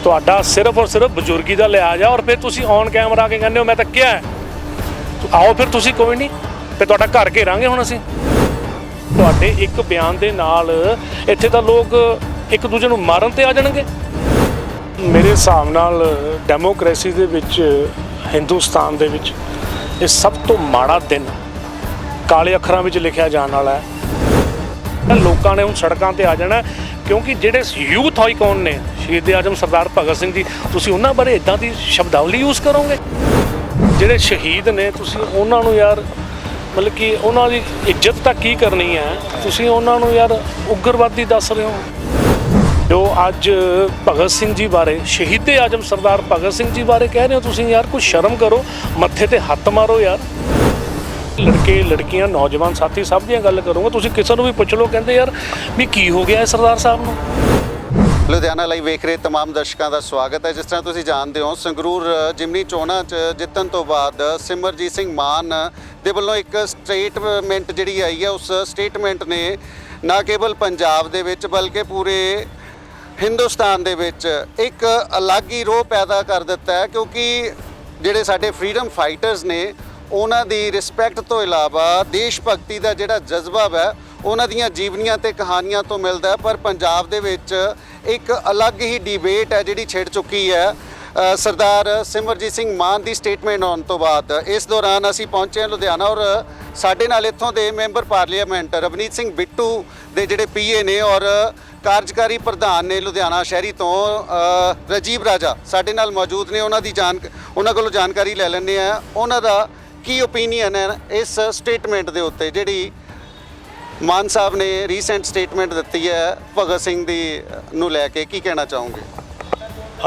ਤੁਹਾਡਾ ਸਿਰਫ ਔਰ ਸਿਰਫ ਬਜ਼ੁਰਗੀ ਦਾ ਲਿਹਾਜ਼ ਆ, ਔਰ ਫਿਰ ਤੁਸੀਂ ਔਨ ਕੈਮਰਾ ਆ ਕੇ ਕਹਿੰਦੇ ਹੋ ਮੈਂ ਤਾਂ ਕਿਹਾ ਹੈ। ਆਓ ਫਿਰ ਤੁਸੀਂ ਕੋਈ ਨਹੀਂ, ਤੇ ਤੁਹਾਡਾ ਘਰ ਘੇਰਾਂਗੇ ਹੁਣ ਅਸੀਂ। ਤੁਹਾਡੇ ਇੱਕ ਬਿਆਨ ਦੇ ਨਾਲ ਇੱਥੇ ਤਾਂ ਲੋਕ ਇੱਕ ਦੂਜੇ ਨੂੰ ਮਾਰਨ ਤੇ ਆ ਜਾਣਗੇ। ਮੇਰੇ ਹਿਸਾਬ ਨਾਲ ਡੈਮੋਕ੍ਰੇਸੀ ਦੇ ਵਿੱਚ, ਹਿੰਦੁਸਤਾਨ ਦੇ ਵਿੱਚ ਇਹ ਸਭ ਤੋਂ ਮਾੜਾ ਦਿਨ ਕਾਲੇ ਅੱਖਰਾਂ ਵਿੱਚ ਲਿਖਿਆ ਜਾਣ ਵਾਲਾ ਹੈ। ਲੋਕਾਂ ਨੇ ਹੁਣ ਸੜਕਾਂ ਤੇ ਆ ਜਾਣਾ, ਕਿਉਂਕਿ ਜਿਹੜੇ ਯੂਥ ਆਈਕਨ ਨੇ ਸ਼ਹੀਦ ਆਜ਼ਮ ਸਰਦਾਰ ਭਗਤ ਸਿੰਘ ਜੀ, ਤੁਸੀਂ ਉਹਨਾਂ ਬਾਰੇ ਇਦਾਂ ਦੀ ਸ਼ਬਦਾਵਲੀ ਯੂਜ਼ ਕਰੋਗੇ। ਜਿਹੜੇ ਸ਼ਹੀਦ ਨੇ ਤੁਸੀਂ ਉਹਨਾਂ ਨੂੰ ਯਾਰ ਮਤਲਬ ਕਿ ਉਹਨਾਂ ਦੀ ਇੱਜ਼ਤ ਤਾਂ ਕੀ ਕਰਨੀ ਹੈ, ਤੁਸੀਂ ਉਹਨਾਂ ਨੂੰ ਯਾਰ ਉਗਰਵਾਦੀ ਦੱਸ ਰਹੇ ਹੋ। ਜੋ ਅੱਜ ਭਗਤ ਸਿੰਘ ਜੀ ਬਾਰੇ, ਸ਼ਹੀਦ ਆਜ਼ਮ ਸਰਦਾਰ ਭਗਤ ਸਿੰਘ ਜੀ ਬਾਰੇ ਕਹਿ ਰਹੇ ਹੋ ਤੁਸੀਂ, ਯਾਰ ਕੁਝ ਸ਼ਰਮ ਕਰੋ, ਮੱਥੇ ਤੇ ਹੱਥ ਮਾਰੋ ਯਾਰ। ਲੜਕੇ ਲੜਕੀਆਂ ਨੌਜਵਾਨ ਸਾਥੀ ਸਭ ਦੀਆਂ ਗੱਲ ਕਰੂੰਗਾ, ਤੁਸੀਂ ਕਿਸੇ ਨੂੰ ਵੀ ਪੁੱਛ ਲਓ, ਕਹਿੰਦੇ ਯਾਰ ਵੀ ਕੀ ਹੋ ਗਿਆ ਹੈ ਸਰਦਾਰ ਸਾਹਿਬ ਨੂੰ। ਲੁਧਿਆਣਾ ਲਾਈਵ ਵੇਖ ਰਹੇ तमाम ਦਰਸ਼ਕਾਂ ਦਾ ਸਵਾਗਤ ਹੈ। ਜਿਸ ਤਰ੍ਹਾਂ ਤੁਸੀਂ ਜਾਣਦੇ ਹੋ, ਸੰਗਰੂਰ ਜਿਮਨੀ ਚੋਣਾਂ 'ਚ ਜਿੱਤਣ ਤੋਂ ਬਾਅਦ ਸਿਮਰਜੀਤ ਸਿੰਘ ਮਾਨ ਦੇ ਵੱਲੋਂ ਇੱਕ ਸਟੇਟਮੈਂਟ ਜਿਹੜੀ ਆਈ ਹੈ, ਉਸ ਸਟੇਟਮੈਂਟ ਨੇ ਨਾ ਕੇਵਲ ਪੰਜਾਬ ਦੇ ਵਿੱਚ ਬਲਕਿ ਪੂਰੇ ਹਿੰਦੁਸਤਾਨ ਦੇ ਵਿੱਚ ਇੱਕ ਅਲੱਗ ਹੀ ਰੋਹ ਪੈਦਾ ਕਰ ਦਿੱਤਾ ਹੈ। ਕਿਉਂਕਿ ਜਿਹੜੇ ਸਾਡੇ ਫਰੀडम ਫਾਈਟਰਸ ਨੇ ਉਹਨਾਂ ਦੀ ਰਿਸਪੈਕਟ ਤੋਂ ਇਲਾਵਾ ਦੇਸ਼ ਭਗਤੀ ਦਾ ਜਿਹੜਾ ਜਜ਼ਬਾ ਹੈ ਉਹਨਾਂ ਦੀਆਂ ਜੀਵਨੀਆਂ ਤੇ ਕਹਾਣੀਆਂ ਤੋਂ ਮਿਲਦਾ ਹੈ। ਪਰ ਪੰਜਾਬ ਦੇ ਵਿੱਚ ਇੱਕ ਅਲੱਗ ਹੀ ਡਿਬੇਟ ਹੈ ਜਿਹੜੀ ਛਿੜ ਚੁੱਕੀ ਹੈ ਸਰਦਾਰ ਸਿਮਰਜੀਤ ਸਿੰਘ ਮਾਨ ਦੀ ਸਟੇਟਮੈਂਟ ਆਉਣ ਤੋਂ ਬਾਅਦ। ਇਸ ਦੌਰਾਨ ਅਸੀਂ ਪਹੁੰਚੇ ਹਾਂ ਲੁਧਿਆਣਾ, ਔਰ ਸਾਡੇ ਨਾਲ ਇੱਥੋਂ ਦੇ ਮੈਂਬਰ ਪਾਰਲੀਮੈਂਟ ਰਵਨੀਤ ਸਿੰਘ ਬਿੱਟੂ ਦੇ ਜਿਹੜੇ ਪੀਏ ਨੇ ਔਰ ਕਾਰਜਕਾਰੀ ਪ੍ਰਧਾਨ ਨੇ ਲੁਧਿਆਣਾ ਸ਼ਹਿਰੀ ਤੋਂ ਰਾਜੀਵ ਰਾਜਾ ਸਾਡੇ ਨਾਲ ਮੌਜੂਦ ਨੇ। ਉਹਨਾਂ ਕੋਲੋਂ ਜਾਣਕਾਰੀ ਲੈ ਲੈਂਦੇ ਆ ਉਹਨਾਂ ਦਾ ਕੀ ਓਪੀਨੀਅਨ ਹੈ ਇਸ ਸਟੇਟਮੈਂਟ ਦੇ ਉੱਤੇ ਜਿਹੜੀ ਮਾਨ ਸਾਹਿਬ ਨੇ ਰੀਸੈਂਟ ਸਟੇਟਮੈਂਟ ਦਿੱਤੀ ਹੈ ਭਗਤ ਸਿੰਘ ਦੀ ਨੂੰ ਲੈ ਕੇ। ਕੀ ਕਹਿਣਾ ਚਾਹੋਗੇ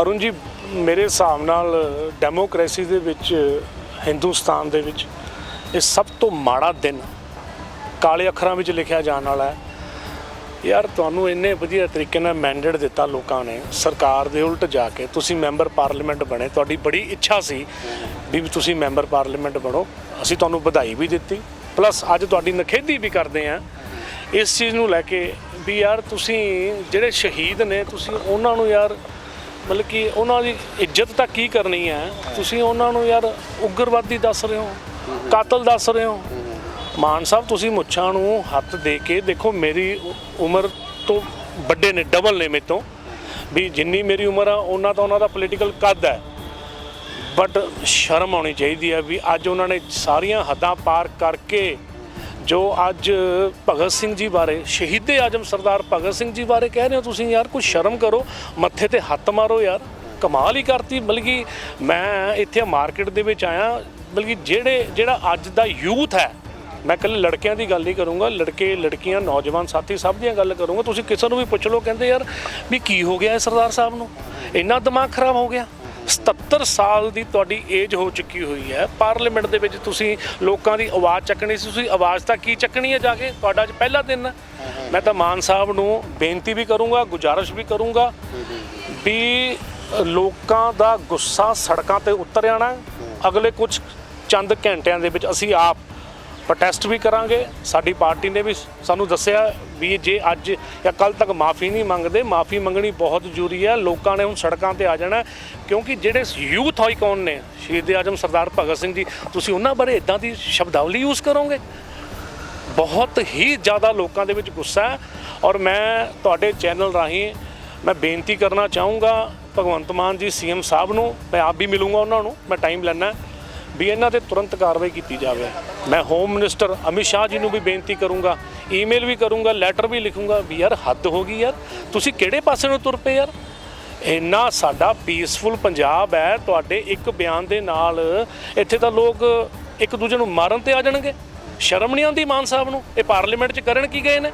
ਅਰੁਣ ਜੀ? ਮੇਰੇ ਹਿਸਾਬ ਨਾਲ ਡੈਮੋਕ੍ਰੇਸੀ ਦੇ ਵਿੱਚ, ਹਿੰਦੁਸਤਾਨ ਦੇ ਵਿੱਚ ਇਹ ਸਭ ਤੋਂ ਮਾੜਾ ਦਿਨ ਕਾਲੇ ਅੱਖਰਾਂ ਵਿੱਚ ਲਿਖਿਆ ਜਾਣ ਵਾਲਾ ਹੈ। ਯਾਰ ਤੁਹਾਨੂੰ ਇੰਨੇ ਵਧੀਆ ਤਰੀਕੇ ਨਾਲ ਮੈਂਡੇਟ ਦਿੱਤਾ ਲੋਕਾਂ ਨੇ, ਸਰਕਾਰ ਦੇ ਉਲਟ ਜਾ ਕੇ ਤੁਸੀਂ ਮੈਂਬਰ ਪਾਰਲੀਮੈਂਟ ਬਣੇ, ਤੁਹਾਡੀ ਬੜੀ ਇੱਛਾ ਸੀ ਵੀ ਤੁਸੀਂ ਮੈਂਬਰ ਪਾਰਲੀਮੈਂਟ ਬਣੋ, ਅਸੀਂ ਤੁਹਾਨੂੰ ਵਧਾਈ ਵੀ ਦਿੱਤੀ, ਪਲੱਸ ਅੱਜ ਤੁਹਾਡੀ ਨਿਖੇਧੀ ਵੀ ਕਰਦੇ ਹਾਂ ਇਸ ਚੀਜ਼ ਨੂੰ ਲੈ ਕੇ ਵੀ ਯਾਰ ਤੁਸੀਂ ਜਿਹੜੇ ਸ਼ਹੀਦ ਨੇ ਤੁਸੀਂ ਉਹਨਾਂ ਨੂੰ ਯਾਰ ਮਤਲਬ ਕਿ ਉਹਨਾਂ ਦੀ ਇੱਜ਼ਤ ਤਾਂ ਕੀ ਕਰਨੀ ਹੈ, ਤੁਸੀਂ ਉਹਨਾਂ ਨੂੰ ਯਾਰ ਉਗਰਵਾਦੀ ਦੱਸ ਰਹੇ ਹੋ, ਕਾਤਲ ਦੱਸ ਰਹੇ ਹੋ। ਮਾਨ ਸਾਹਿਬ ਤੁਸੀਂ ਮੁੱਛਾਂ ਨੂੰ ਹੱਥ ਦੇ ਕੇ ਦੇਖੋ, ਮੇਰੀ ਉਮਰ ਤੋਂ ਵੱਡੇ ਨੇ, ਡਬਲ ਨੇ ਮੇਰੇ ਤੋਂ, ਵੀ ਜਿੰਨੀ ਮੇਰੀ ਉਮਰ ਆ ਉਹਨਾਂ ਤਾਂ ਉਹਨਾਂ ਦਾ ਪੋਲੀਟੀਕਲ ਕੱਦ ਹੈ, ਬਟ ਸ਼ਰਮ ਆਉਣੀ ਚਾਹੀਦੀ ਹੈ ਵੀ ਅੱਜ ਉਹਨਾਂ ਨੇ ਸਾਰੀਆਂ ਹੱਦਾਂ ਪਾਰ ਕਰਕੇ ਜੋ ਅੱਜ ਭਗਤ ਸਿੰਘ ਜੀ ਬਾਰੇ, ਸ਼ਹੀਦ ਆਜ਼ਮ ਸਰਦਾਰ ਭਗਤ ਸਿੰਘ ਜੀ ਬਾਰੇ ਕਹਿ ਰਹੇ ਹੋ ਤੁਸੀਂ, ਯਾਰ ਕੁਝ ਸ਼ਰਮ ਕਰੋ, ਮੱਥੇ ਤੇ ਹੱਥ ਮਾਰੋ ਯਾਰ। ਕਮਾਲ ਹੀ ਕਰਤੀ। ਬਲਕਿ ਮੈਂ ਇੱਥੇ ਮਾਰਕੀਟ ਦੇ ਵਿੱਚ ਆਇਆ, ਬਲਕਿ ਜਿਹੜਾ ਅੱਜ ਦਾ ਯੂਥ ਹੈ, ਮੈਂ ਇਕੱਲੇ ਲੜਕਿਆਂ ਦੀ ਗੱਲ ਨਹੀਂ ਕਰੂੰਗਾ, ਲੜਕੇ ਲੜਕੀਆਂ ਨੌਜਵਾਨ ਸਾਥੀ ਸਭ ਦੀਆਂ ਗੱਲ ਕਰੂੰਗਾ, ਤੁਸੀਂ ਕਿਸੇ ਨੂੰ ਵੀ ਪੁੱਛ ਲਓ, ਕਹਿੰਦੇ ਯਾਰ ਵੀ ਕੀ ਹੋ ਗਿਆ ਹੈ ਸਰਦਾਰ ਸਾਹਿਬ ਨੂੰ, ਇੰਨਾ ਦਿਮਾਗ ਖਰਾਬ ਹੋ ਗਿਆ। 77 ਸਾਲ ਦੀ ਤੁਹਾਡੀ ਏਜ ਹੋ ਚੁੱਕੀ ਹੋਈ ਹੈ, ਪਾਰਲੀਮੈਂਟ ਦੇ ਵਿੱਚ ਤੁਸੀਂ ਲੋਕਾਂ ਦੀ ਆਵਾਜ਼ ਚੱਕਣੀ ਸੀ, ਤੁਸੀਂ ਆਵਾਜ਼ ਤਾਂ ਕੀ ਚੱਕਣੀ ਹੈ ਜਾ ਕੇ? ਤੁਹਾਡਾ ਅੱਜ ਪਹਿਲਾ ਦਿਨ ਹੈ। ਮੈਂ ਤਾਂ ਮਾਨ ਸਾਹਿਬ ਨੂੰ ਬੇਨਤੀ ਵੀ ਕਰੂੰਗਾ, ਗੁਜ਼ਾਰਿਸ਼ ਵੀ ਕਰੂੰਗਾ ਵੀ ਲੋਕਾਂ ਦਾ ਗੁੱਸਾ ਸੜਕਾਂ ਤੇ ਉਤਰ ਆਣਾ। ਅਗਲੇ ਕੁਝ ਚੰਦ ਘੰਟਿਆਂ ਦੇ ਵਿੱਚ ਅਸੀਂ ਆਪ ਪ੍ਰੋਟੈਸਟ ਵੀ ਕਰਾਂਗੇ। ਸਾਡੀ ਪਾਰਟੀ ਨੇ ਵੀ ਸਾਨੂੰ ਦੱਸਿਆ ਵੀ ਜੇ ਅੱਜ ਜਾਂ ਕੱਲ੍ਹ ਤੱਕ ਮਾफ़ੀ ਨਹੀਂ ਮੰਗਦੇ, ਮਾफ़ੀ ਮੰਗਣੀ ਬਹੁਤ ਜ਼ਰੂਰੀ ਹੈ। ਲੋਕਾਂ ਨੇ ਹੁਣ ਸੜਕਾਂ ਤੇ ਆ ਜਾਣਾ, ਕਿਉਂਕਿ ਜਿਹੜੇ ਯੂਥ ਆਈਕਨ ਨੇ ਸ਼ਹੀਦ ਆਜ਼ਮ ਸਰਦਾਰ ਭਗਤ ਸਿੰਘ ਜੀ, ਤੁਸੀਂ ਉਹਨਾਂ ਬਾਰੇ ਇੱਦਾਂ ਦੀ ਸ਼ਬਦਾਵਲੀ ਯੂਜ਼ ਕਰੋਗੇ। ਬਹੁਤ ਹੀ ਜ਼ਿਆਦਾ ਲੋਕਾਂ ਦੇ ਵਿੱਚ ਗੁੱਸਾ ਹੈ, ਔਰ ਮੈਂ ਤੁਹਾਡੇ ਚੈਨਲ ਰਾਹੀਂ ਮੈਂ ਬੇਨਤੀ ਕਰਨਾ ਚਾਹੂੰਗਾ ਭਗਵੰਤ ਮਾਨ ਜੀ ਸੀਐਮ ਸਾਹਿਬ ਨੂੰ, ਮੈਂ ਆਪ ਵੀ ਮਿਲੂੰਗਾ ਉਹਨਾਂ ਨੂੰ, ਮੈਂ ਟਾਈਮ ਲੈਣਾ ਵੀ ਇਹਨਾਂ 'ਤੇ ਤੁਰੰਤ ਕਾਰਵਾਈ ਕੀਤੀ ਜਾਵੇ। ਮੈਂ ਹੋਮ ਮਿਨਿਸਟਰ ਅਮਿਤ ਸ਼ਾਹ ਜੀ ਨੂੰ ਵੀ ਬੇਨਤੀ ਕਰੂੰਗਾ, ਈਮੇਲ ਵੀ ਕਰੂੰਗਾ, ਲੈਟਰ ਵੀ ਲਿਖੂੰਗਾ ਵੀ ਯਾਰ ਹੱਦ ਹੋ ਗਈ ਯਾਰ, ਤੁਸੀਂ ਕਿਹੜੇ ਪਾਸੇ ਨੂੰ ਤੁਰ ਪਏ ਯਾਰ। ਇੰਨਾ ਸਾਡਾ ਪੀਸਫੁਲ ਪੰਜਾਬ ਹੈ, ਤੁਹਾਡੇ ਇੱਕ ਬਿਆਨ ਦੇ ਨਾਲ ਇੱਥੇ ਤਾਂ ਲੋਕ ਇੱਕ ਦੂਜੇ ਨੂੰ ਮਾਰਨ ਤੇ ਆ ਜਾਣਗੇ। ਸ਼ਰਮ ਨਹੀਂ ਆਉਂਦੀ ਮਾਨ ਸਾਹਿਬ ਨੂੰ? ਇਹ ਪਾਰਲੀਮੈਂਟ 'ਚ ਕਰਨ ਕੀ ਗਏ ਨੇ?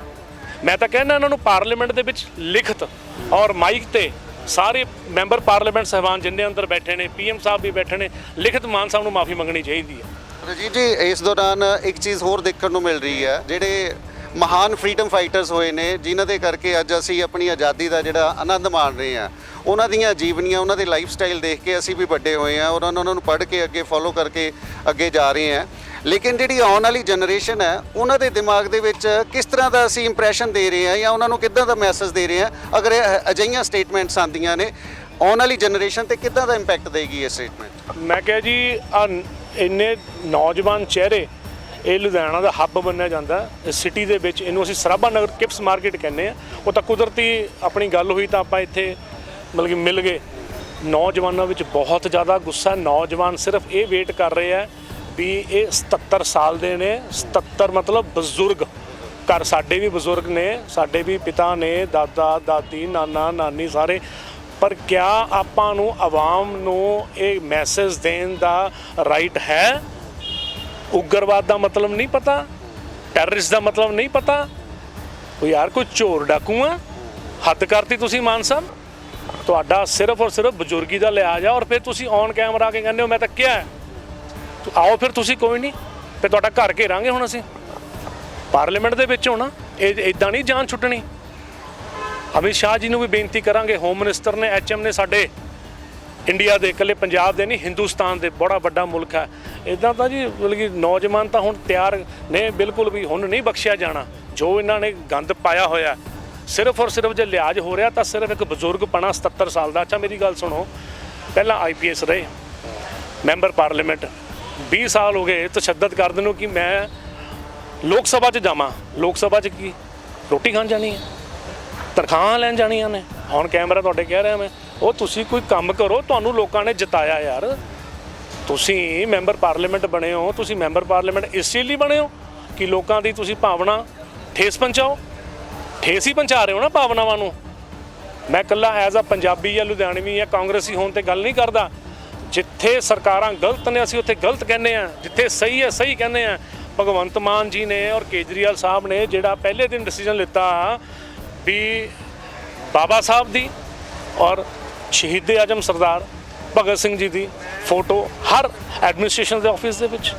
ਮੈਂ ਤਾਂ ਕਹਿੰਦਾ ਇਹਨਾਂ ਨੂੰ ਪਾਰਲੀਮੈਂਟ ਦੇ ਵਿੱਚ ਲਿਖਤ ਔਰ ਮਾਈਕ ਤੇ ਸਾਰੇ ਮੈਂਬਰ ਪਾਰਲੀਮੈਂਟ ਸਾਹਿਬਾਨ ਜਿੰਨੇ ਅੰਦਰ ਬੈਠੇ ਨੇ, ਪੀਐਮ ਸਾਹਿਬ ਵੀ ਬੈਠੇ ਨੇ, ਲਿਖਤ ਮਾਨ ਸਾਹਿਬ ਨੂੰ ਮਾफ़ੀ ਮੰਗਣੀ ਚਾਹੀਦੀ ਹੈ। ਰਾਜੀਵ ਜੀ, ਇਸ ਦੌਰਾਨ ਇੱਕ ਚੀਜ਼ ਹੋਰ ਦੇਖਣ ਨੂੰ ਮਿਲ ਰਹੀ ਹੈ, ਜਿਹੜੇ ਮਹਾਨ ਫਰੀडम ਫਾਈਟਰਸ ਹੋਏ ਨੇ ਜਿਨ੍ਹਾਂ ਦੇ ਕਰਕੇ ਅੱਜ ਅਸੀਂ ਆਪਣੀ ਆਜ਼ਾਦੀ ਦਾ ਜਿਹੜਾ ਆਨੰਦ ਮਾਣ ਰਹੇ ਹਾਂ, ਉਹਨਾਂ ਦੀਆਂ ਜੀਵਨੀਆਂ, ਉਹਨਾਂ ਦੇ ਲਾਈਫ ਸਟਾਈਲ ਦੇਖ ਕੇ ਅਸੀਂ ਵੀ ਵੱਡੇ ਹੋਏ ਹਾਂ, ਉਹਨਾਂ ਨੂੰ ਪੜ੍ਹ ਕੇ ਅੱਗੇ ਫੋਲੋ ਕਰਕੇ ਅੱਗੇ ਜਾ ਰਹੇ ਹਾਂ। ਲੇਕਿਨ ਜਿਹੜੀ ਆਉਣ ਵਾਲੀ ਜਨਰੇਸ਼ਨ ਹੈ ਉਹਨਾਂ ਦੇ ਦਿਮਾਗ ਦੇ ਵਿੱਚ ਕਿਸ ਤਰ੍ਹਾਂ ਦਾ ਅਸੀਂ ਇੰਪ੍ਰੈਸ਼ਨ ਦੇ ਰਹੇ ਹਾਂ ਜਾਂ ਉਹਨਾਂ ਨੂੰ ਕਿੱਦਾਂ ਦਾ ਮੈਸੇਜ ਦੇ ਰਹੇ ਹਾਂ ਅਗਰ ਅਜਿਹੀਆਂ ਸਟੇਟਮੈਂਟਸ ਆਉਂਦੀਆਂ ਨੇ? ਆਉਣ ਵਾਲੀ ਜਨਰੇਸ਼ਨ ਤੇ ਕਿੱਦਾਂ ਦਾ ਇੰਪੈਕਟ ਦੇਗੀ ਇਹ ਸਟੇਟਮੈਂਟ? ਮੈਂ ਕਿਹਾ ਜੀ ਆ ਇੰਨੇ ਨੌਜਵਾਨ ਚਿਹਰੇ, ਇਹ ਲੁਧਿਆਣਾ ਦਾ ਹੱਬ ਮੰਨਿਆ ਜਾਂਦਾ ਇਸ ਸਿਟੀ ਦੇ ਵਿੱਚ। ਇਹਨੂੰ ਅਸੀਂ ਸਰਾਭਾ ਨਗਰ ਕਿਪਸ ਮਾਰਕੀਟ ਕਹਿੰਦੇ ਆ। ਉਹ ਤਾਂ ਕੁਦਰਤੀ ਆਪਣੀ ਗੱਲ ਹੋਈ ਤਾਂ ਆਪਾਂ ਇੱਥੇ ਮਤਲਬ ਕਿ ਮਿਲ ਗਏ। ਨੌਜਵਾਨਾਂ ਵਿੱਚ ਬਹੁਤ ਜ਼ਿਆਦਾ ਗੁੱਸਾ। ਨੌਜਵਾਨ ਸਿਰਫ ਇਹ ਵੇਟ ਕਰ ਰਹੇ ਆ ਵੀ ਇਹ 77 ਸਾਲ ਦੇ ਨੇ। 77 ਮਤਲਬ ਬਜ਼ੁਰਗ। ਘਰ ਸਾਡੇ ਵੀ ਬਜ਼ੁਰਗ ਨੇ, ਸਾਡੇ ਵੀ ਪਿਤਾ ਨੇ, ਦਾਦਾ ਦਾਦੀ, ਨਾਨਾ ਨਾਨੀ ਸਾਰੇ। ਪਰ ਕਿਆ ਆਪਾਂ ਨੂੰ ਆਵਾਮ ਨੂੰ ਇਹ ਮੈਸੇਜ ਦੇਣ ਦਾ ਰਾਈਟ ਹੈ? ਉਗਰਵਾਦ ਦਾ ਮਤਲਬ ਨਹੀਂ ਪਤਾ, ਟੈਰਰਿਸਟ ਦਾ ਮਤਲਬ ਨਹੀਂ ਪਤਾ। ਉਹ ਯਾਰ ਕੋਈ ਚੋਰ ਡਾਕੂ ਆ? ਹੱਦ ਕਰਤੀ ਤੁਸੀਂ ਮਾਨ ਸਾਹਿਬ। ਤੁਹਾਡਾ ਸਿਰਫ ਔਰ ਸਿਰਫ ਬਜ਼ੁਰਗੀ ਦਾ ਲਿਹਾਜ਼ ਆ। ਔਰ ਫਿਰ ਤੁਸੀਂ ਔਨ ਕੈਮਰਾ ਆ ਕੇ ਕਹਿੰਦੇ ਹੋ ਮੈਂ ਤਾਂ ਕਿਹਾ। ਆਓ ਫਿਰ ਤੁਸੀਂ, ਕੋਈ ਨਹੀਂ, ਫਿਰ ਤੁਹਾਡਾ ਘਰ ਘੇਰਾਂਗੇ ਹੁਣ ਅਸੀਂ ਪਾਰਲੀਮੈਂਟ ਦੇ ਵਿੱਚ ਹੋਣਾ। ਇਹ ਇਦਾਂ ਨਹੀਂ ਜਾਨ ਛੁੱਟਣੀ। ਅਮਿਤ ਸ਼ਾਹ ਜੀ ਨੂੰ ਵੀ ਬੇਨਤੀ ਕਰਾਂਗੇ, ਹੋਮ ਮਿਨਿਸਟਰ ਨੇ, ਐਚਐਮ ਨੇ, ਸਾਡੇ ਇੰਡੀਆ ਦੇ, ਇਕੱਲੇ ਪੰਜਾਬ ਦੇ ਨਹੀਂ, ਹਿੰਦੁਸਤਾਨ ਦੇ, ਬੜਾ ਵੱਡਾ ਮੁਲਕ ਹੈ। ਇੱਦਾਂ ਤਾਂ ਜੀ ਮਤਲਬ ਕਿ ਨੌਜਵਾਨ ਤਾਂ ਹੁਣ ਤਿਆਰ ਨੇ ਬਿਲਕੁਲ ਵੀ, ਹੁਣ ਨਹੀਂ ਬਖਸ਼ਿਆ ਜਾਣਾ ਜੋ ਇਹਨਾਂ ਨੇ ਗੰਦ ਪਾਇਆ ਹੋਇਆ। ਸਿਰਫ ਔਰ ਸਿਰਫ ਜੇ ਲਿਹਾਜ਼ ਹੋ ਰਿਹਾ ਤਾਂ ਸਿਰਫ ਇੱਕ ਬਜ਼ੁਰਗ ਪਣਾ 77 ਸਾਲ ਦਾ। ਅੱਛਾ ਮੇਰੀ ਗੱਲ ਸੁਣੋ, ਪਹਿਲਾਂ IPS ਰਹੇ, ਮੈਂਬਰ ਪਾਰਲੀਮੈਂਟ, 20 ਸਾਲ ਹੋ ਗਏ ਤਸ਼ੱਦਦ ਕਰਦੇ ਨੂੰ ਕਿ ਮੈਂ ਲੋਕ ਸਭਾ 'ਚ ਜਾਵਾਂ। ਲੋਕ ਸਭਾ 'ਚ ਕੀ ਰੋਟੀ ਖਾਣ ਜਾਣੀ ਹੈ, ਤਨਖਾਹਾਂ ਲੈਣ ਜਾਣੀਆਂ ਨੇ? ਔਨ ਕੈਮਰਾ ਤੁਹਾਡੇ ਕਹਿ ਰਿਹਾ ਮੈਂ। ਉਹ ਤੁਸੀਂ ਕੋਈ ਕੰਮ ਕਰੋ, ਤੁਹਾਨੂੰ ਲੋਕਾਂ ਨੇ ਜਿਤਾਇਆ ਯਾਰ। ਤੁਸੀਂ ਮੈਂਬਰ ਪਾਰਲੀਮੈਂਟ ਬਣੇ ਹੋ, ਤੁਸੀਂ ਮੈਂਬਰ ਪਾਰਲੀਮੈਂਟ ਇਸ ਚੀਜ਼ ਲਈ ਬਣੇ ਹੋ ਕਿ ਲੋਕਾਂ ਦੀ ਤੁਸੀਂ ਭਾਵਨਾ ਠੇਸ ਪਹੁੰਚਾਓ। ਠੇਸ ਹੀ ਪਹੁੰਚਾ ਰਹੇ ਹੋ ਨਾ ਭਾਵਨਾਵਾਂ ਨੂੰ। ਮੈਂ ਇਕੱਲਾ ਐਜ਼ ਅ ਪੰਜਾਬੀ ਜਾਂ ਲੁਧਿਆਣਵੀ ਜਾਂ ਕਾਂਗਰਸੀ ਹੋਣ ਤੇ ਗੱਲ ਨਹੀਂ ਕਰਦਾ। ਜਿੱਥੇ ਸਰਕਾਰਾਂ ਗਲਤ ਨੇ ਅਸੀਂ ਉੱਥੇ ਗਲਤ ਕਹਿੰਦੇ ਆ, ਜਿੱਥੇ ਸਹੀ ਹੈ ਸਹੀ ਕਹਿੰਦੇ ਆ। ਭਗਵੰਤ ਮਾਨ ਜੀ ਨੇ ਔਰ ਕੇਜਰੀਵਾਲ ਸਾਹਿਬ ਨੇ ਜਿਹੜਾ ਪਹਿਲੇ ਦਿਨ ਡਿਸੀਜਨ ਲਿੱਤਾ ਵੀ ਬਾਬਾ ਸਾਹਿਬ ਦੀ ਔਰ ਸ਼ਹੀਦ ਆਜਮ ਸਰਦਾਰ ਭਗਤ ਸਿੰਘ ਜੀ ਦੀ ਫੋਟੋ ਹਰ ਐਡਮਿਨਿਸਟ੍ਰੇਸ਼ਨ ਦੇ ਆਫਿਸ ਦੇ ਵਿੱਚ,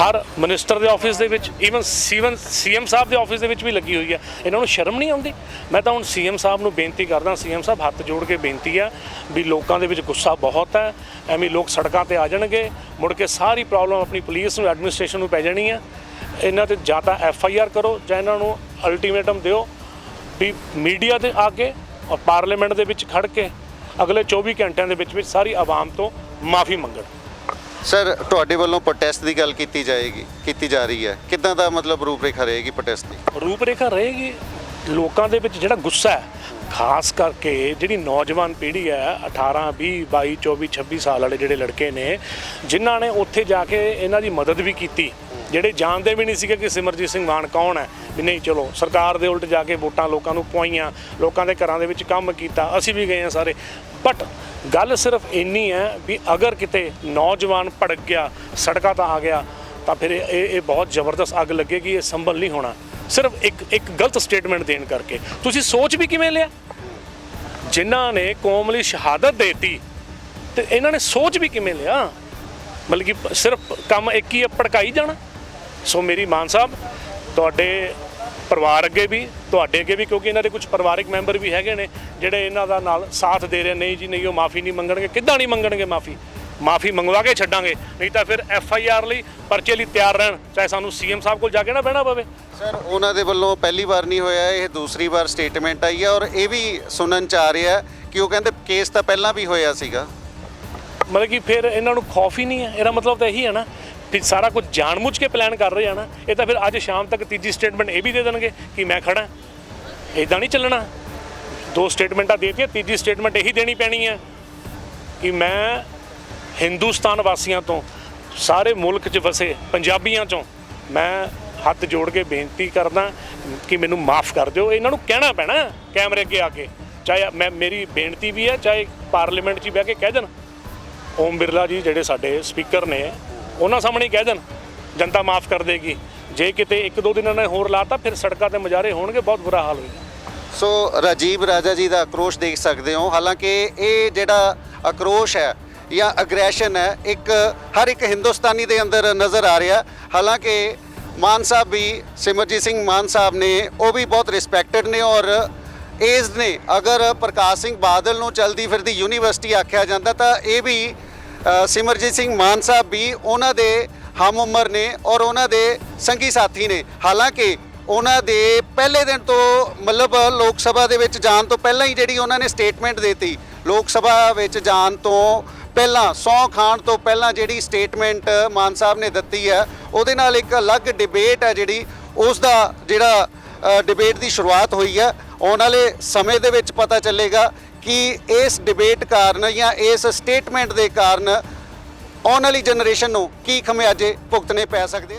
ਹਰ ਮਿਨਿਸਟਰ ਦੇ ਆਫਿਸ ਦੇ ਵਿੱਚ, ਈਵਨ CM ਸਾਹਿਬ ਦੇ ਆਫਿਸ ਦੇ ਵਿੱਚ ਵੀ ਲੱਗੀ ਹੋਈ ਹੈ। ਇਹਨਾਂ ਨੂੰ ਸ਼ਰਮ ਨਹੀਂ ਆਉਂਦੀ? ਮੈਂ ਤਾਂ ਹੁਣ CM ਸਾਹਿਬ ਨੂੰ ਬੇਨਤੀ ਕਰਦਾ, CM ਸਾਹਿਬ ਹੱਥ ਜੋੜ ਕੇ ਬੇਨਤੀ ਆ ਵੀ ਲੋਕਾਂ ਦੇ ਵਿੱਚ ਗੁੱਸਾ ਬਹੁਤ ਹੈ। ਐਵੇਂ ਲੋਕ ਸੜਕਾਂ ਤੇ ਆ ਜਾਣਗੇ, ਮੁੜ ਕੇ ਸਾਰੀ ਪ੍ਰੋਬਲਮ ਆਪਣੀ ਪੁਲਿਸ ਨੂੰ, ਐਡਮਿਨਿਸਟ੍ਰੇਸ਼ਨ ਨੂੰ ਪੈ ਜਾਣੀ ਹੈ। ਇਹਨਾਂ ਤੇ ਜਾਂ ਤਾਂ FIR ਕਰੋ ਜਾਂ ਇਹਨਾਂ ਨੂੰ ਅਲਟੀਮੇਟਮ ਦਿਓ ਵੀ ਮੀਡੀਆ ਤੇ ਆ ਕੇ ਔਰ ਪਾਰਲੀਮੈਂਟ ਦੇ ਵਿੱਚ ਖੜ ਕੇ ਅਗਲੇ 24 ਘੰਟਿਆਂ ਦੇ ਵਿੱਚ ਸਾਰੀ ਆਵਾਮ ਤੋਂ ਮਾਫੀ ਮੰਗਣ। ਸਰ ਤੁਹਾਡੇ ਵੱਲੋਂ ਪ੍ਰੋਟੈਸਟ ਦੀ ਗੱਲ ਕੀਤੀ ਜਾ ਰਹੀ ਹੈ, ਕਿੱਦਾਂ ਦਾ ਮਤਲਬ ਰੂਪਰੇਖਾ ਰਹੇਗੀ ਪ੍ਰੋਟੈਸਟ ਦੀ? ਰੂਪਰੇਖਾ ਰਹੇਗੀ, ਲੋਕਾਂ ਦੇ ਵਿੱਚ ਜਿਹੜਾ ਗੁੱਸਾ ਹੈ, ਖਾਸ ਕਰਕੇ ਜਿਹੜੀ ਨੌਜਵਾਨ ਪੀੜ੍ਹੀ ਹੈ 18, 20, 22, 24, 26 ਸਾਲ ਵਾਲੇ ਜਿਹੜੇ ਲੜਕੇ ਨੇ, ਜਿਨ੍ਹਾਂ ਨੇ ਉੱਥੇ ਜਾ ਕੇ ਇਹਨਾਂ ਦੀ ਮਦਦ ਵੀ ਕੀਤੀ, ਜਿਹੜੇ ਜਾਣਦੇ ਵੀ ਨਹੀਂ ਸੀਗੇ ਕਿ ਸਿਮਰਜੀਤ ਸਿੰਘ ਮਾਨ ਕੌਣ ਹੈ। ਵੀ ਨਹੀਂ ਚਲੋ ਸਰਕਾਰ ਦੇ ਉਲਟ ਜਾ ਕੇ ਵੋਟਾਂ ਲੋਕਾਂ ਨੂੰ ਪਵਾਈਆਂ, ਲੋਕਾਂ ਦੇ ਘਰਾਂ ਦੇ ਵਿੱਚ ਕੰਮ ਕੀਤਾ, ਅਸੀਂ ਵੀ ਗਏ ਹਾਂ ਸਾਰੇ। ਬਟ ਗੱਲ ਸਿਰਫ ਇੰਨੀ ਹੈ ਵੀ ਅਗਰ ਕਿਤੇ ਨੌਜਵਾਨ ਭੜਕ ਗਿਆ, ਸੜਕਾਂ ਤਾਂ ਆ ਗਿਆ, ਤਾਂ ਫਿਰ ਇਹ ਬਹੁਤ ਜ਼ਬਰਦਸਤ ਅੱਗ ਲੱਗੇਗੀ। ਇਹ ਸੰਭਲ ਨਹੀਂ ਹੋਣਾ ਸਿਰਫ ਇੱਕ ਗਲਤ ਸਟੇਟਮੈਂਟ ਦੇਣ ਕਰਕੇ। ਤੁਸੀਂ ਸੋਚ ਵੀ ਕਿਵੇਂ ਲਿਆ? ਜਿਨ੍ਹਾਂ ਨੇ ਕੌਮ ਲਈ ਸ਼ਹਾਦਤ ਦੇਤੀ ਤੇ ਇਹਨਾਂ ਨੇ ਸੋਚ ਵੀ ਕਿਵੇਂ ਲਿਆ? ਮਤਲਬ ਕਿ ਸਿਰਫ ਕੰਮ ਇੱਕ ਹੀ ਹੈ, ਭੜਕਾਈ ਜਾਣਾ। ਸੋ ਮੇਰੀ ਮਾਨ ਸਾਹਿਬ, ਤੁਹਾਡੇ ਪਰਿਵਾਰ ਅੱਗੇ ਵੀ, ਤੁਹਾਡੇ ਅੱਗੇ ਵੀ, ਕਿਉਂਕਿ ਇਹਨਾਂ ਦੇ ਕੁਝ ਪਰਿਵਾਰਿਕ ਮੈਂਬਰ ਵੀ ਹੈਗੇ ਨੇ ਜਿਹੜੇ ਇਹਨਾਂ ਦਾ ਨਾਲ ਸਾਥ ਦੇ ਰਹੇ। ਨਹੀਂ ਜੀ ਨਹੀਂ, ਉਹ ਮਾਫੀ ਨਹੀਂ ਮੰਗਣਗੇ। ਕਿੱਦਾਂ ਨਹੀਂ ਮੰਗਣਗੇ ਮਾਫੀ? ਮਾਫੀ ਮੰਗਵਾ ਕੇ ਛੱਡਾਂਗੇ, ਨਹੀਂ ਤਾਂ ਫਿਰ FIR ਲਈ, ਪਰਚੇ ਲਈ ਤਿਆਰ ਰਹਿਣ, ਚਾਹੇ ਸਾਨੂੰ CM ਸਾਹਿਬ ਕੋਲ ਜਾ ਕੇ ਨਾ ਬਹਿਣਾ ਪਵੇ। ਸਰ ਉਹਨਾਂ ਦੇ ਵੱਲੋਂ ਪਹਿਲੀ ਵਾਰ ਨਹੀਂ ਹੋਇਆ, ਇਹ ਦੂਸਰੀ ਵਾਰ ਸਟੇਟਮੈਂਟ ਆਈ ਹੈ ਔਰ ਇਹ ਵੀ ਸੁਣਨ 'ਚ ਆ ਰਿਹਾ ਕਿ ਉਹ ਕਹਿੰਦੇ ਕੇਸ ਤਾਂ ਪਹਿਲਾਂ ਵੀ ਹੋਇਆ ਸੀਗਾ। ਮਤਲਬ ਕਿ ਫਿਰ ਇਹਨਾਂ ਨੂੰ ਖੌਫ ਹੀ ਨਹੀਂ ਹੈ। ਇਹਦਾ ਮਤਲਬ ਤਾਂ ਇਹੀ ਹੈ ਨਾ ਵੀ ਸਾਰਾ ਕੁਝ ਜਾਣਬੁੱਝ ਕੇ ਪਲਾਨ ਕਰ ਰਹੇ ਆ ਨਾ। ਇਹ ਤਾਂ ਫਿਰ ਅੱਜ ਸ਼ਾਮ ਤੱਕ ਤੀਜੀ ਸਟੇਟਮੈਂਟ ਇਹ ਵੀ ਦੇ ਦੇਣਗੇ ਕਿ ਮੈਂ ਖੜਾ। ਇੱਦਾਂ ਨਹੀਂ ਚੱਲਣਾ। 2 ਸਟੇਟਮੈਂਟਾਂ ਦੇ ਦਿੱਤੀਆਂ, ਤੀਜੀ ਸਟੇਟਮੈਂਟ ਇਹੀ ਦੇਣੀ ਪੈਣੀ ਹੈ ਕਿ ਮੈਂ ਹਿੰਦੁਸਤਾਨ ਵਾਸੀਆਂ ਤੋਂ, ਸਾਰੇ ਮੁਲਕ 'ਚ ਵਸੇ ਪੰਜਾਬੀਆਂ 'ਚੋਂ ਮੈਂ ਹੱਥ ਜੋੜ ਕੇ ਬੇਨਤੀ ਕਰਦਾ ਕਿ ਮੈਨੂੰ ਮਾਫ ਕਰ ਦਿਓ। ਇਹਨਾਂ ਨੂੰ ਕਹਿਣਾ ਪੈਣਾ ਕੈਮਰੇ ਅੱਗੇ ਆ ਕੇ, ਚਾਹੇ ਮੇਰੀ ਬੇਨਤੀ ਵੀ ਹੈ, ਚਾਹੇ ਪਾਰਲੀਮੈਂਟ 'ਚ ਬਹਿ ਕੇ ਕਹਿ ਦੇਣ। ਓਮ ਬਿਰਲਾ ਜੀ ਜਿਹੜੇ ਸਾਡੇ ਸਪੀਕਰ ਨੇ, ਉਹਨਾਂ ਸਾਹਮਣੇ ਕਹਿ ਦੇਣ, ਜਨਤਾ ਮਾਫ ਕਰ ਦੇਗੀ। ਜੇ ਕਿਤੇ 1-2 ਦਿਨਾਂ ਨੇ ਹੋਰ ਲਾਤਾ ਫਿਰ ਸੜਕਾਂ ਤੇ ਮੁਜ਼ਾਹਰੇ ਹੋਣਗੇ, ਬਹੁਤ ਬੁਰਾ ਹਾਲ ਹੋਏਗਾ। ਸੋ ਰਾਜੀਵ ਰਾਜਾ ਜੀ ਦਾ ਆਕਰੋਸ਼ ਦੇਖ ਸਕਦੇ ਹੋ। ਹਾਲਾਂਕਿ ਇਹ ਜਿਹੜਾ ਆਕਰੋਸ਼ ਹੈ ਜਾਂ ਅਗਰੈਸ਼ਨ ਹੈ, ਹਰ ਇੱਕ ਹਿੰਦੁਸਤਾਨੀ ਦੇ ਅੰਦਰ ਨਜ਼ਰ ਆ ਰਿਹਾ। ਹਾਲਾਂਕਿ ਮਾਨ ਸਾਹਿਬ ਵੀ, ਸਿਮਰਜੀਤ ਸਿੰਘ ਮਾਨ ਸਾਹਿਬ ਨੇ, ਉਹ ਵੀ ਬਹੁਤ ਰਿਸਪੈਕਟਡ ਨੇ ਔਰ ਏਜ ਨੇ। ਅਗਰ ਪ੍ਰਕਾਸ਼ ਸਿੰਘ ਬਾਦਲ ਨੂੰ ਚਲਦੀ ਫਿਰਦੀ ਯੂਨੀਵਰਸਿਟੀ ਆਖਿਆ ਜਾਂਦਾ ਤਾਂ ਇਹ ਵੀ ਸਿਮਰਜੀਤ ਸਿੰਘ ਮਾਨ ਸਾਹਿਬ ਵੀ ਉਹਨਾਂ ਦੇ ਹਮ ਉਮਰ ਨੇ ਔਰ ਉਹਨਾਂ ਦੇ ਸੰਗੀ ਸਾਥੀ ਨੇ। ਹਾਲਾਂਕਿ ਉਹਨਾਂ ਦੇ ਪਹਿਲੇ ਦਿਨ ਤੋਂ ਮਤਲਬ ਲੋਕ ਸਭਾ ਦੇ ਵਿੱਚ ਜਾਣ ਤੋਂ ਪਹਿਲਾਂ ਹੀ ਜਿਹੜੀ ਉਹਨਾਂ ਨੇ ਸਟੇਟਮੈਂਟ ਦਿੱਤੀ ਲੋਕ ਸਭਾ ਵਿੱਚ ਜਾਣ ਤੋਂ ਪਹਿਲਾਂ ਸਹੁੰ ਖਾਣ ਤੋਂ ਪਹਿਲਾਂ ਜਿਹੜੀ ਸਟੇਟਮੈਂਟ ਮਾਨ ਸਾਹਿਬ ਨੇ ਦਿੱਤੀ ਹੈ ਉਹਦੇ ਨਾਲ ਇੱਕ ਅਲੱਗ ਡਿਬੇਟ ਹੈ ਜਿਹੜੀ ਉਸ ਦਾ ਜਿਹੜਾ ਡਿਬੇਟ ਦੀ ਸ਼ੁਰੂਆਤ ਹੋਈ ਹੈ। ਆਉਣ ਵਾਲੇ ਸਮੇਂ ਦੇ ਵਿੱਚ ਪਤਾ ਚੱਲੇਗਾ ਕਿ ਇਸ ਡਿਬੇਟ ਕਾਰਨ ਜਾਂ ਇਸ ਸਟੇਟਮੈਂਟ ਦੇ ਕਾਰਨ ਆਉਣ ਵਾਲੀ ਜਨਰੇਸ਼ਨ ਨੂੰ ਕੀ ਖਮਿਆਜੇ ਭੁਗਤਣੇ ਪੈ ਸਕਦੇ।